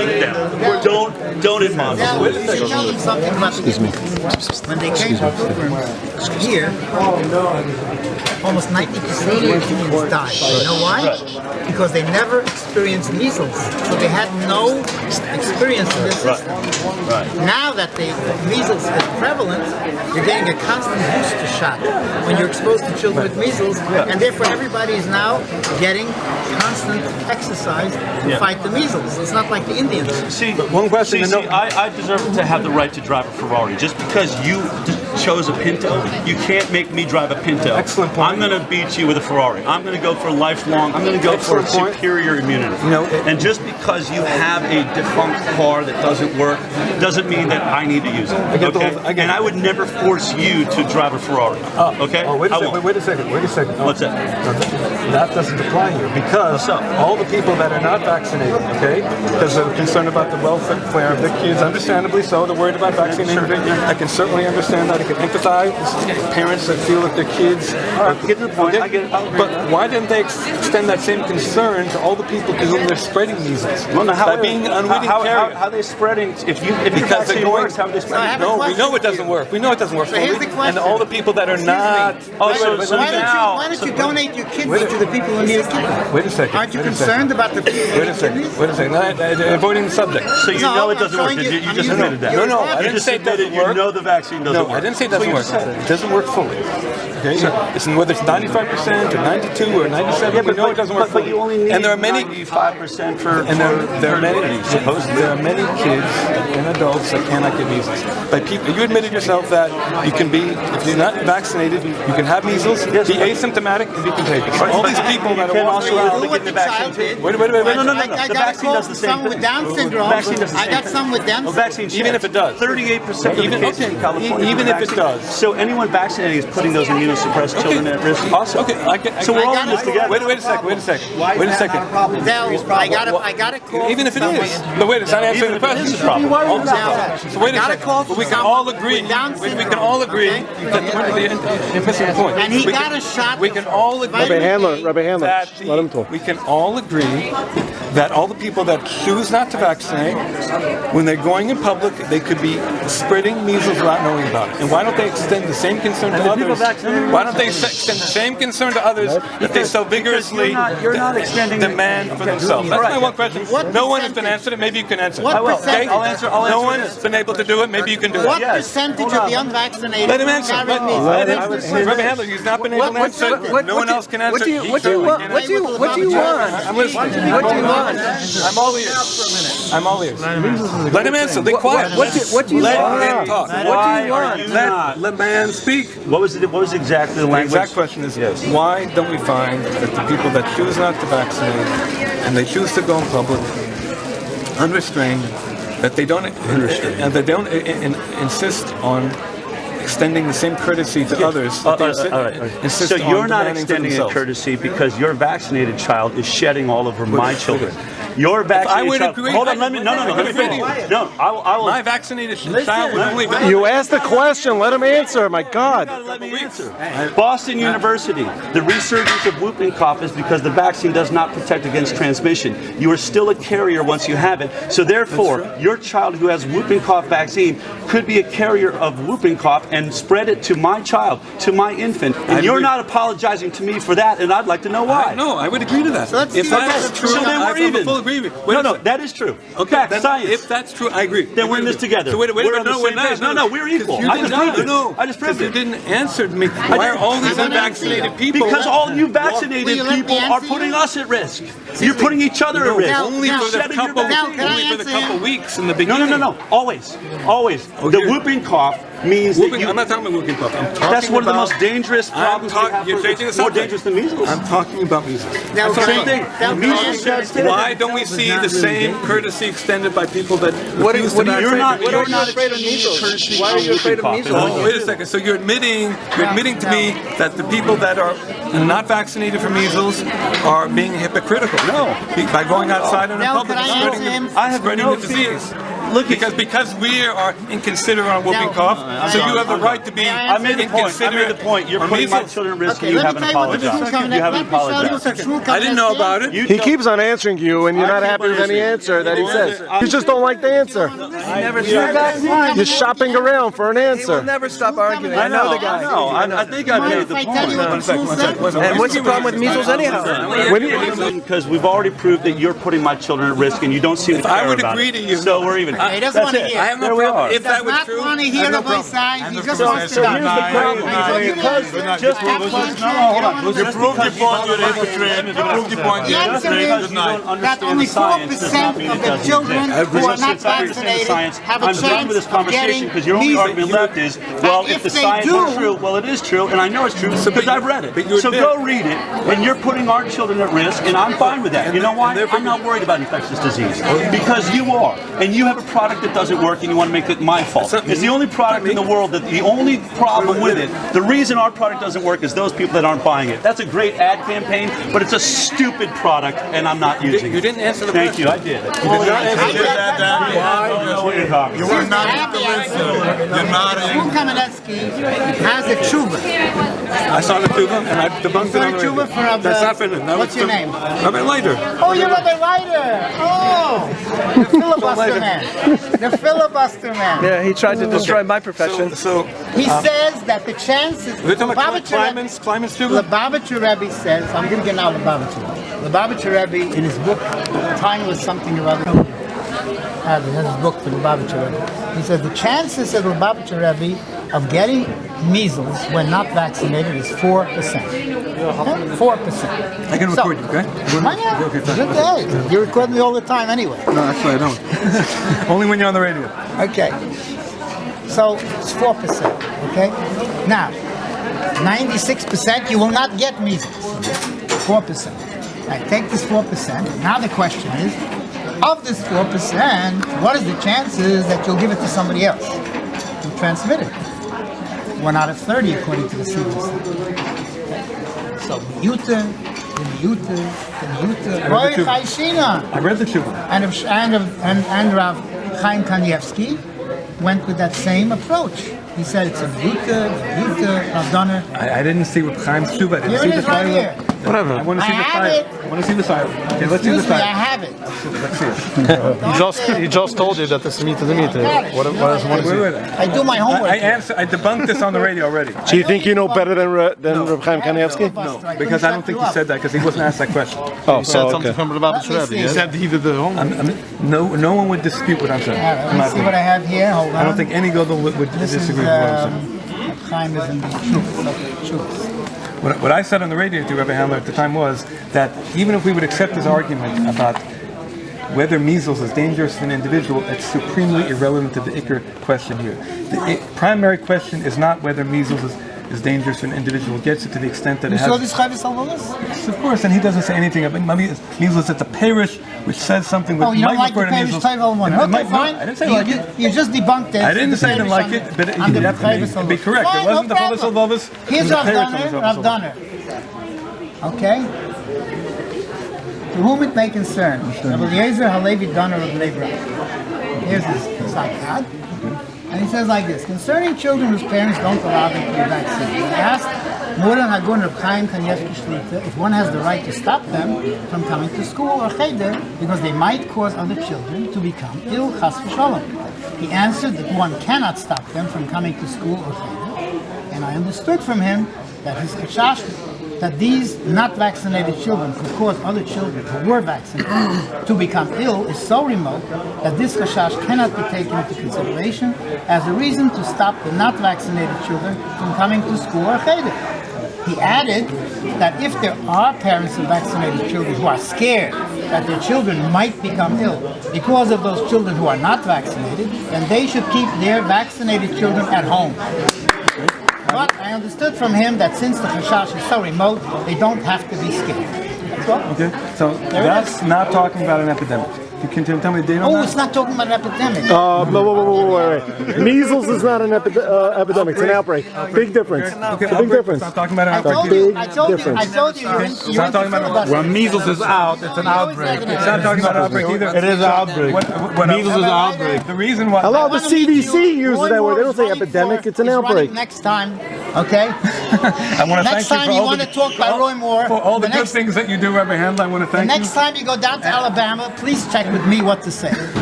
beat them. Don't admonish. Now, tell them something about the Indians. When they came to pilgrims here, almost 90% of the Indians died. You know why? Because they never experienced measles. So they had no experience in this system. Now that the measles is prevalent, you're getting a constant booster shot when you're exposed to children with measles, and therefore everybody is now getting constant exercise to fight the measles. It's not like the Indians. See, one question. I deserve to have the right to drive a Ferrari. Just because you chose a Pinto, you can't make me drive a Pinto. Excellent point. I'm going to beat you with a Ferrari. I'm going to go for lifelong. I'm going to go for superior immunity. And just because you have a defunct car that doesn't work, doesn't mean that I need to use it. Okay? And I would never force you to drive a Ferrari. Okay? Oh, wait a second. What's that? That doesn't apply here because all the people that are not vaccinated, okay, because they're concerned about the welfare of the kids, understandably so, they're worried about vaccinating. I can certainly understand that. I can empathize with parents that feel that their kids get to the point. I get it. But why didn't they extend that same concern to all the people to whom they're spreading measles? Well, now, by being unwitting carriers. How are they spreading? If your vaccine works, how are they spreading? No, we know it doesn't work. We know it doesn't work. So here's the question. And all the people that are not. Why don't you donate your kidneys to the people who need a kidney? Wait a second. Aren't you concerned about the people who need kidneys? Wait a second. Avoiding the subject. So you know it doesn't work. You just admitted that. No, I didn't say it doesn't work. You know the vaccine doesn't work. No, I didn't say it doesn't work. It doesn't work fully. Okay? It's whether it's 95% or 92 or 97, we know it doesn't work fully. But you only need and there are many 95% for. And there are many kids and adults that cannot get measles. But you admitted yourself that you can be, if you're not vaccinated, you can have measles, be asymptomatic, and be contagious. All these people that are walking around getting the vaccine. Wait. No. The vaccine does the same thing. With Down syndrome. I got some with Down syndrome. Even if it does. 38% of the cases in California. Even if it does. So anyone vaccinating is putting those immunosuppressed children at risk. Awesome. So we're all in this together. Wait a second. I got a call. Even if it is. But wait, it's not answering the question. So wait a second. We can all agree. We can all agree that you're missing the point. And he got a shot. We can all agree. Rabbi Handler, let him talk. We can all agree that all the people that choose not to vaccinate, when they're going in public, they could be spreading measles without knowing about it. And why don't they extend the same concern to others? Why don't they extend the same concern to others that they so vigorously demand for themselves? That's my one question. No one has been answered it. Maybe you can answer it. Okay? I'll answer. No one's been able to do it. Maybe you can do it. What percentage of the unvaccinated Let him answer. Rabbi Handler, he's not been able to answer it. No one else can answer it. What do you want? What do you want? I'm listening. What do you want? I'm all ears. I'm all ears. Let him answer. Be quiet. What do you Let want? him talk. What do you want? Let man speak. What was exactly the The language? exact question is why don't we find that the people that choose not to vaccinate and they choose to go in public unrestrained, that they don't insist on extending the same courtesy to others. So you're not extending a courtesy because your vaccinated child is shedding all over my children. Your vaccinated I would child. agree. Hold on, let me finish. No, I will. My vaccinated child would only. You asked the question. Let him answer. My God. Let me answer. Boston University. The resurgence of whooping cough is because the vaccine does not protect against transmission. You are still a carrier once you have it. So therefore, your child who has whooping cough vaccine could be a carrier of whooping cough and spread it to my child, to my infant. And you're not apologizing to me for that, and I'd like to know why. No, I would agree to that. If that's true, so then we're even. No, that is true. Okay, science. If that's true, I agree. Then we're in this together. So we're not. No, we're equal. I just proved it. You didn't answer me. Why are all these unvaccinated people? Because all you vaccinated people are putting us at risk. You're putting each other at risk. Only for the couple weeks in the beginning. No. Always. The whooping cough means that you. I'm not talking about whooping cough. That's one of the most dangerous problems. You're changing the subject. More dangerous than measles. I'm talking about measles. Same thing. Why don't we see the same courtesy extended by people that refuse to vaccinate? You're not afraid of measles. Why are you afraid of measles? Oh, wait a second. So you're admitting to me that the people that are not vaccinated for measles are being hypocritical. No. By going outside in the Now, public can I and answer him? spreading the disease. look at because we are inconsiderate on whooping cough, so you have the right to be I made the point. I made the point. You're on putting my measles. children at risk, Okay, and you let haven't me tell you what the apologized. true You haven't apologized. I didn't know about it. You He tell- keeps on answering you, and you're I not keep happy on with any answering. answer that he says. You just don't like the answer. You're shopping around for an He will answer. never stop arguing. I know the guy. I think I made the point. And what's your problem with measles anyhow? Because we've already proved that you're putting my children at risk, and you don't seem to care I would about agree it. to you. So we're even. He doesn't That's want to it. hear. I have no There we problem. are. If that Does was not true, want to I hear have no the both problem. sides. He just So wants to here's die. the problem. Because just Hold on. You proved the point you're infiltrating. You proved the point The you're answer is that understand only the science does not 4% mean of it the doesn't children exist. who are not Since I understand the vaccinated science, have a I'm done chance with this of conversation getting because your only measles. argument left is, well, And if the if they science do- were true, well, it is true, and I know it's true because I've read but it. you So admit- go read it, and you're putting our children at risk, and I'm fine with that. You know why? therefore I'm not worried about infectious disease because you are, and you have a product that doesn't work, and you want to make it my fault. It's the only product in the world that the only problem with it. The reason our product doesn't work is those people that aren't buying it. That's a great ad campaign, but it's a stupid product, and I'm not using it. You didn't answer the Thank you. I did. You were not convinced. You're not Shmuel Kamenetsky has a tshuva. I saw the tuba and I debunked it on the radio. Tshuva for That's not finished. That what's was your name? Rabbi later. Oh, you're Rabbi Leiter. Oh, the filibuster man. The filibuster man. Yeah, he tried to destroy my profession. So He says that the chances. we're talking about Lubavitcher Kleiman's tuba? Lubavitcher Rebbe says, I'm going to get now Lubavitcher. Lubavitcher Rebbe, in his book, Time Was Something or Other, has his book for Lubavitcher Rebbe. He says the chances of Lubavitcher Rebbe of getting measles when not vaccinated is 4%. Okay? 4%. I can record you, okay? Why not? Okay, fine. Good day. You record me all the time anyway. No, actually I don't. Only when you're on the radio. Okay. So it's 4%. Okay? Now, 96% you will not get measles. 4%. I take this 4%. Now the question is, of this 4%, what is the chances that you'll give it to somebody else to transmit it? 1 out of 30 according to the CDC. Okay? So the Roy Chaishina. I read the tuba. And Rav Chaim Kanievsky went with that same approach. He said it's a Yute, Rav Donner. I didn't see what Chaim's tuba. I didn't Here see it the is right file. here. Whatever. I want to see I the have file. it. I want to see the file. Okay, let's see the Excuse me, I file. have it. Let's see it. He just told you that the Semita the meter. What is Wait. I do my homework. I debunked this on the radio already. Do you think you know better than Reb Chaim Kanievsky? No, because I don't think he said that because he wasn't asked that question. Oh, so okay. He said he did the no one would dispute what I'm saying. Let me see what I have here. Hold on. I don't think any Godel would This is disagree with what I'm saying. Chaim is in the Shuvas. What I said on the radio to Rabbi Handler at the time was that even if we would accept his argument about whether measles is dangerous to an individual, it's supremely irrelevant to the Iker question here. The primary question is not whether measles is dangerous to an individual. It gets it to the extent that You it has... saw this Chavis Alvolas? Yes, of course, and he doesn't say anything about measles. It's a parish which says something which Oh, you don't might like the refer to Chavis measles. Alvolas? It Okay, might- fine. No, I didn't say like it. You just debunked it. I didn't say I didn't like it, but you have to be correct. It wasn't the Chavis Alvolas. Here's Rav Donner. Okay? To whom it may concern, Rabbi Eliezer Halevi Donner of Lebra. Here's his Sakad. And he says like this: concerning children whose parents don't allow them to be vaccinated, he asked Moran Hagun Reb Chaim Kanievsky Shlita if one has the right to stop them from coming to school or cheder because they might cause other children to become ill, chas v'shalom. He answered that one cannot stop them from coming to school or cheder, and I understood from him that his chashash that these not vaccinated children could cause other children who were vaccinated to become ill is so remote that this chashash cannot be taken into consideration as a reason to stop the not vaccinated children from coming to school or cheder. He added that if there are parents of vaccinated children who are scared that their children might become ill because of those children who are not vaccinated, then they should keep their vaccinated children at home. But I understood from him that since the chashash is so remote, they don't have to be scared. That's all. Okay, so that's not talking about an epidemic. Can you tell me the date on Oh, that? it's not talking about an epidemic. wait. Measles is not an epidemic, it's an outbreak. Big difference. Okay, It's a big difference. Stop talking about an I outbreak. told either. you, I told you, I told you, you're Stop talking about filibuster. When measles is out, it's an outbreak. It's not talking about outbreak either. It is an outbreak. Measles is an outbreak. The reason why. Hello, the I wanna meet you. CDC uses Roy that word. They Moore don't is say running epidemic, for- it's an he's running outbreak. Next time, okay? I want to Next thank time you you for all want the to talk by Roy Moore. for all the the good next- things that you do, Rabbi Handel. I want to The thank you. next time you go down to Alabama, please check with me what to say.